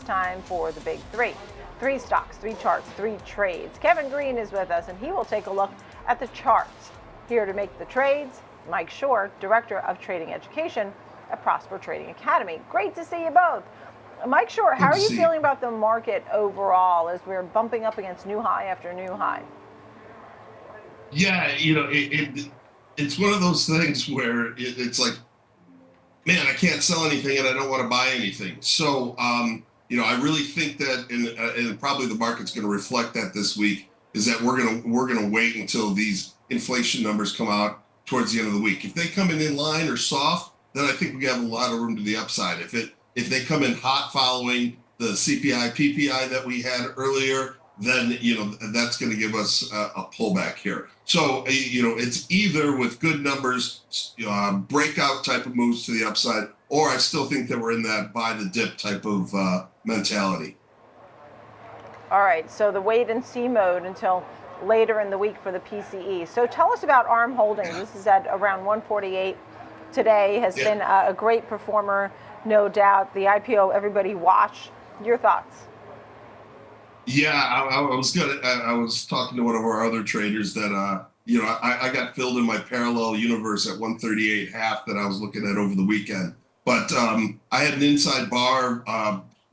it's time for the big three. Three stocks, three charts, three trades. Kevin Green is with us, and he will take a look at the charts. Here to make the trades, Mike Shorr, Director of Trading Education at Prosper Trading Academy. Great to see you both. Mike Shorr, how are you feeling about the market overall as we're bumping up against new high after new high? Yeah, it's one of those things where it's like, man, I can't sell anything and I don't want to buy anything. So, I really think that, and probably the market's going to reflect that this week, is that we're gonna wait until these inflation numbers come out towards the end of the week. If they come in line or soft, then I think we have a lot of room to the upside. If they come in hot following the CPI PPI that we had earlier, then that's going to give us a pullback here. So it's either with good numbers, breakout type of moves to the upside, or I still think that we're in that buy the dip type of mentality. All right, so the wait and see mode until later in the week for the PCE. So tell us about ARM Holdings. This is at around 148 today, has been a great performer, no doubt. The IPO, everybody watch. Your thoughts? Yeah, I was talking to one of our other traders that I got filled in my parallel universe at 138.5 that I was looking at over the weekend. But I had an inside bar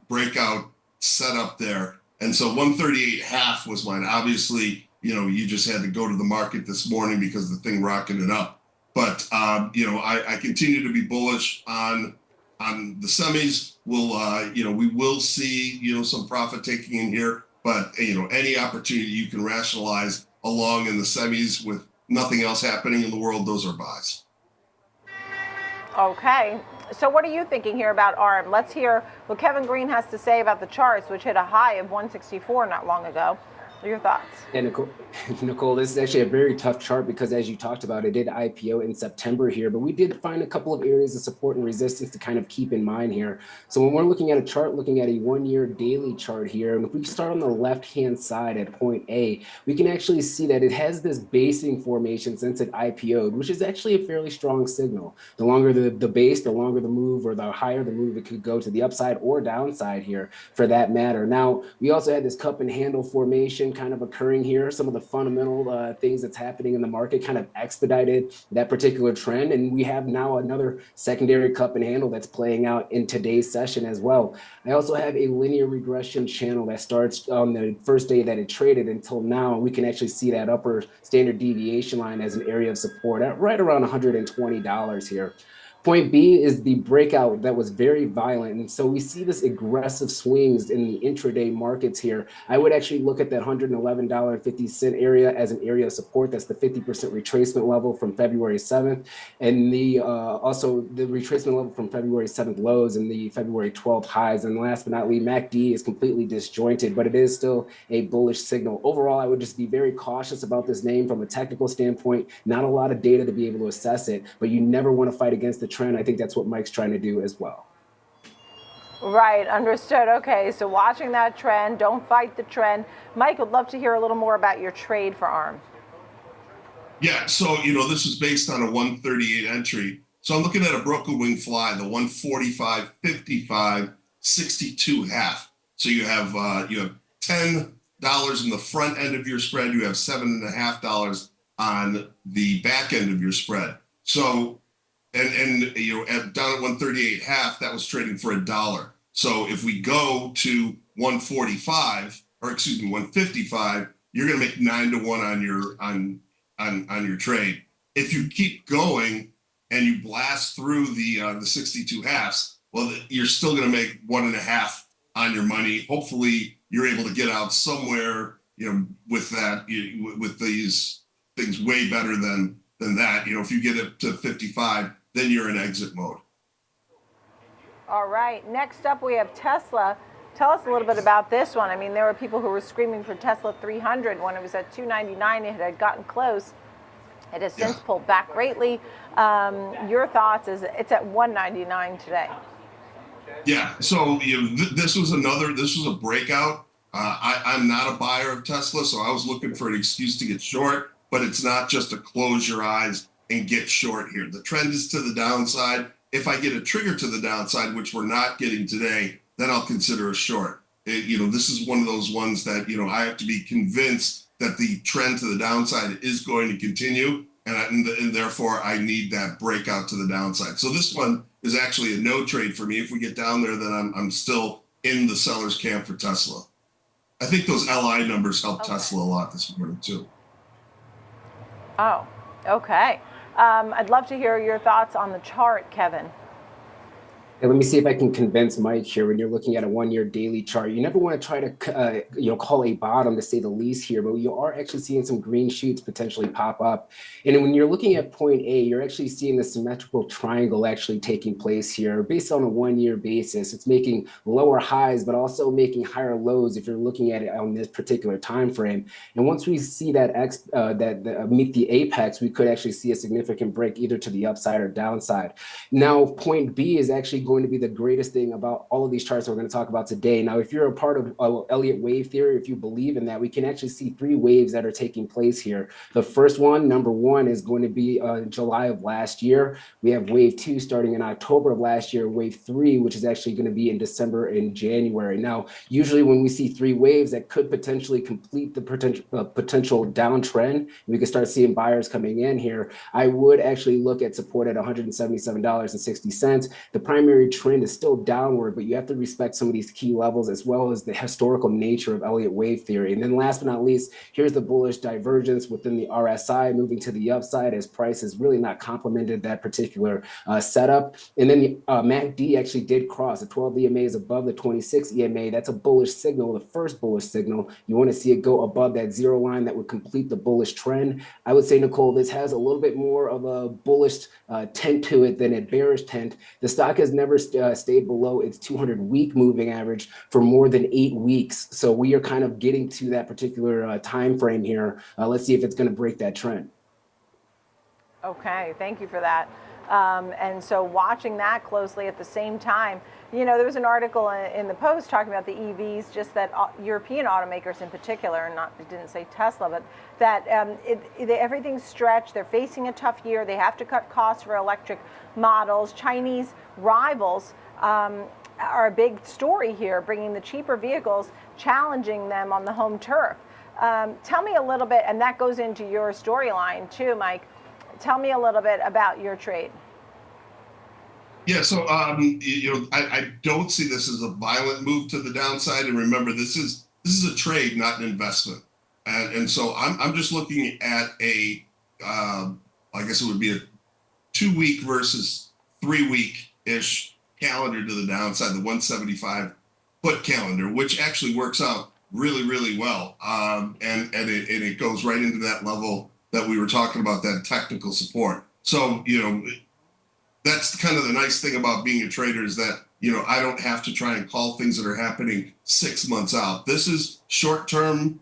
breakout set up there, and so 138.5 was mine. Obviously, you just had to go to the market this morning because the thing rocketed up. But I continue to be bullish on the semis. We will see some profit taking in here, but any opportunity you can rationalize along in the semis with nothing else happening in the world, those are buys. Okay, so what are you thinking here about ARM? Let's hear what Kevin Green has to say about the charts, which hit a high of 164 not long ago. Your thoughts? Yeah, Nicole, this is actually a very tough chart because, as you talked about, it did IPO in September here, but we did find a couple of areas of support and resistance to kind of keep in mind here. So when we're looking at a chart, looking at a 1-year daily chart here, and if we start on the left-hand side at point A, we can actually see that it has this basing formation since it IPO'd, which is actually a fairly strong signal. The longer the base, the longer the move, or the higher the move, it could go to the upside or downside here for that matter. Now, we also had this cup and handle formation kind of occurring here. Some of the fundamental things that's happening in the market kind of expedited that particular trend, and we have now another secondary cup and handle that's playing out in today's session as well. I also have a linear regression channel that starts on the first day that it traded until now. We can actually see that upper standard deviation line as an area of support at right around $120 here. Point B is the breakout that was very violent. And so we see this aggressive swings in the intraday markets here. I would actually look at that $111.50 area as an area of support. That's the 50% retracement level from February 7th. And also the retracement level from February 7th lows and the February 12th highs. And last but not least, MACD is completely disjointed, but it is still a bullish signal. Overall, I would just be very cautious about this name from a technical standpoint. Not a lot of data to be able to assess it, but you never want to fight against the trend. I think that's what Mike's trying to do as well. Right, understood. Okay, so watching that trend, don't fight the trend. Mike, would love to hear a little more about your trade for ARM. Yeah, so this is based on a 138 entry. So I'm looking at a broken wing fly, the 145.55, 62 half. So you have $10 in the front end of your spread. You have $7.50 on the back end of your spread. So and down at 138.5, that was trading for $1. So if we go to 155, you're going to make 9 to 1 on your trade. If you keep going and you blast through the 62 halves, well, you're still going to make 1.5 on your money. Hopefully, you're able to get out somewhere, with that, with these things way better than that. If you get it to 55. Then you're in exit mode. All right. Next up, we have Tesla. Tell us a little bit about this one. I mean, there were people who were screaming for Tesla 300 when it was at 299. It had gotten close. It has since pulled back greatly. Your thoughts? Is it's at 199 today? Yeah. So this was a breakout. I'm not a buyer of Tesla, so I was looking for an excuse to get short. But it's not just a close your eyes and get short here. The trend is to the downside. If I get a trigger to the downside, which we're not getting today, then I'll consider a short. This is one of those ones that, I have to be convinced that the trend to the downside is going to continue. And therefore I need that breakout to the downside. So this one is actually a no trade for me. If we get down there, then I'm still in the seller's camp for Tesla. I think those LI numbers helped Tesla a lot this morning too. Oh, okay. I'd love to hear your thoughts on the chart, Kevin. And let me see if I can convince Mike here. When you're looking at a 1-year daily chart, you never want to try to call a bottom, to say the least here, but you are actually seeing some green shoots potentially pop up. And when you're looking at point A, you're actually seeing the symmetrical triangle actually taking place here based on a 1-year basis. It's making lower highs, but also making higher lows if you're looking at it on this particular time frame. And once we see that meet the apex, we could actually see a significant break either to the upside or downside. Now, point B is actually going to be the greatest thing about all of these charts that we're going to talk about today. Now, if you're a part of Elliott wave theory, if you believe in that, we can actually see 3 waves that are taking place here. The first one, number 1, is going to be July of last year. We have wave 2 starting in October of last year, wave 3, which is actually going to be in December and January. Now, usually when we see 3 waves, that could potentially complete the potential downtrend. We could start seeing buyers coming in here. I would actually look at support at $177.60. The primary trend is still downward, but you have to respect some of these key levels as well as the historical nature of Elliott wave theory. And then last but not least, here's the bullish divergence within the RSI moving to the upside as price has really not complemented that particular setup. And then the MACD actually did cross. The 12 EMA is above the 26 EMA. That's a bullish signal, the first bullish signal. You want to see it go above that 0 line that would complete the bullish trend. I would say, Nicole, this has a little bit more of a bullish tint to it than a bearish tint. The stock has never stayed below its 200-week moving average for more than 8 weeks. So we are kind of getting to that particular time frame here. Let's see if it's going to break that trend. Okay, thank you for that. And so watching that closely at the same time, there was an article in the Post talking about the EVs, just that European automakers in particular, and it didn't say Tesla, but that everything's stretched. They're facing a tough year. They have to cut costs for electric models. Chinese rivals are a big story here, bringing the cheaper vehicles, challenging them on the home turf. Tell me a little bit, and that goes into your storyline too, Mike. Tell me a little bit about your trade. Yeah, so I don't see this as a violent move to the downside. And remember, this is a trade, not an investment. And so I'm just looking at I guess it would be a 2-week versus 3-week-ish calendar to the downside, the 175 put calendar, which actually works out really, really well. And it goes right into that level that we were talking about, that technical support. So, that's kind of the nice thing about being a trader, is that, I don't have to try and call things that are happening 6 months out. This is short-term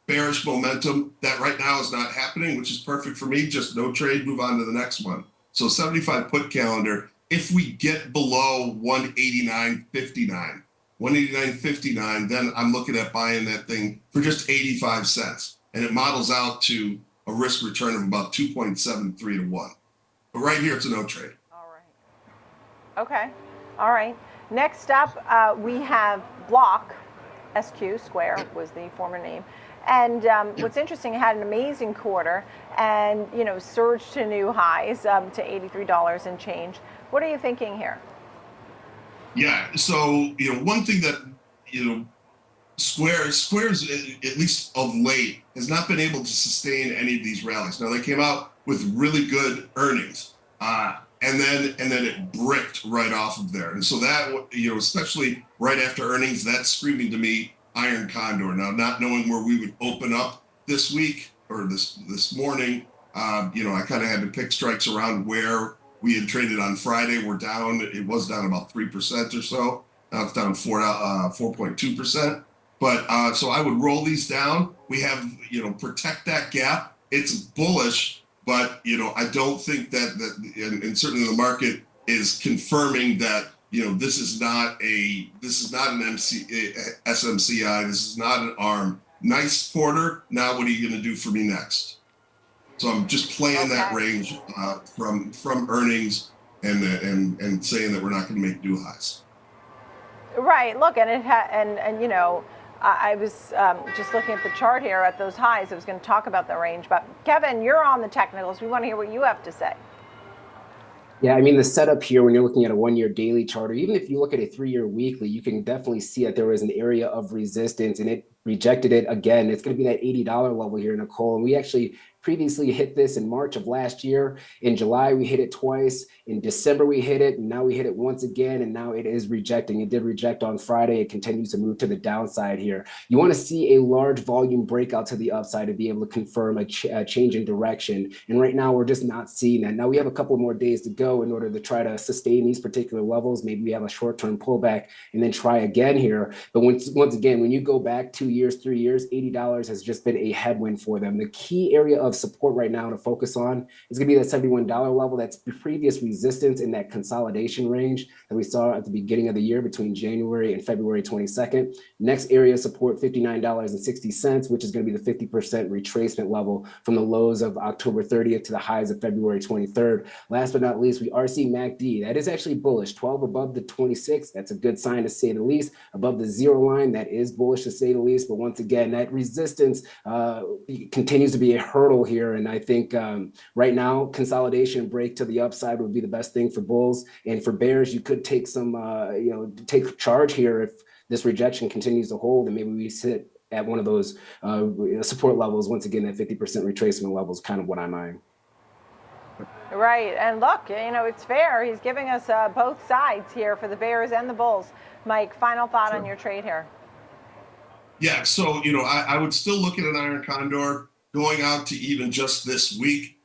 bearish momentum that right now is not happening, which is perfect for me. Just no trade, move on to the next one. So 75 put calendar, if we get below 189.59, then I'm looking at buying that thing for just 85 cents. And it models out to a risk return of about 2.73 to 1. But right here, it's a no trade. All right. Okay. All right. Next up, we have Block, SQ, Square was the former name. And what's interesting, it had an amazing quarter and, surged to new highs, to $83 and change. What are you thinking here? Yeah. So, one thing that, Square's, at least of late, has not been able to sustain any of these rallies. Now, they came out with really good earnings, and then it bricked right off of there. And so that, especially right after earnings, that's screaming to me iron condor. Now, not knowing where we would open up this week or this morning, I kind of had to pick strikes around where we had traded on Friday. We're down. It was down about 3% or so. Now it's down 4.2%. But so I would roll these down. We have, protect that gap. It's bullish, but I don't think that and certainly the market is confirming that this is not an SMCI. This is not an ARM. Nice quarter. Now what are you going to do for me next? So I'm just playing that range from earnings and saying that we're not going to make new highs. Right. Look, and and you know, I was just looking at the chart here at those highs. I was going to talk about the range, but Kevin, you're on the technicals. We want to hear what you have to say. Yeah, I mean, the setup here, when you're looking at a 1-year daily chart, or even if you look at a 3-year weekly, you can definitely see that there was an area of resistance and it rejected it again. It's going to be that $80 level here, Nicole. And we actually previously hit this in March of last year. In July, we hit it twice. In December, we hit it. And now we hit it once again. And now it is rejecting. It did reject on Friday. It continues to move to the downside here. You want to see a large volume breakout to the upside to be able to confirm a change in direction. And right now, we're just not seeing that. Now, we have a couple more days to go in order to try to sustain these particular levels. Maybe we have a short-term pullback and then try again here. But once again, when you go back 2 years, 3 years, $80 has just been a headwind for them. The key area of support right now to focus on is going to be that $71 level. That's previous resistance in that consolidation range that we saw at the beginning of the year between January and February 22nd. Next area of support, $59.60, which is going to be the 50% retracement level from the lows of October 30th to the highs of February 23rd. Last but not least, we are seeing MACD. That is actually bullish. 12 above the 26. That's a good sign to say the least. Above the zero line, that is bullish to say the least. But once again, that resistance continues to be a hurdle here. And I think right now, consolidation break to the upside would be the best thing for bulls. And for bears, you could take some, take charge here if this rejection continues to hold, and maybe we sit at one of those support levels. Once again, that 50% retracement level is kind of what I'm eyeing. Right. And look, you know, it's fair. He's giving us both sides here for the bears and the bulls. Mike, final thought on your trade here. Yeah, so I would still look at an iron condor going out to even just this week,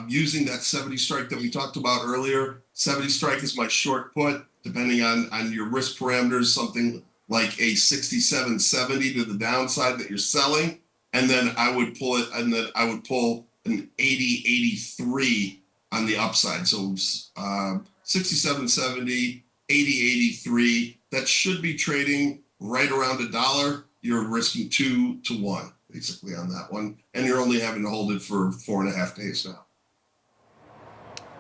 using that 70 strike that we talked about earlier. 70 strike is my short put, depending on your risk parameters, something like a 67.70 to the downside that you're selling, and then I would pull it, and then I would pull an 80.83 on the upside. So 67.70, 80.83. That should be trading right around $1. You're risking 2 to 1 basically on that one, and you're only having to hold it for 4.5 days now.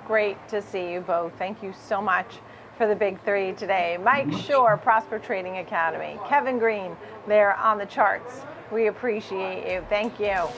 Great to see you both. Thank you so much for the big three today. Mike Shorr, Prosper Trading Academy. Kevin Green there on the charts. We appreciate you. Thank you.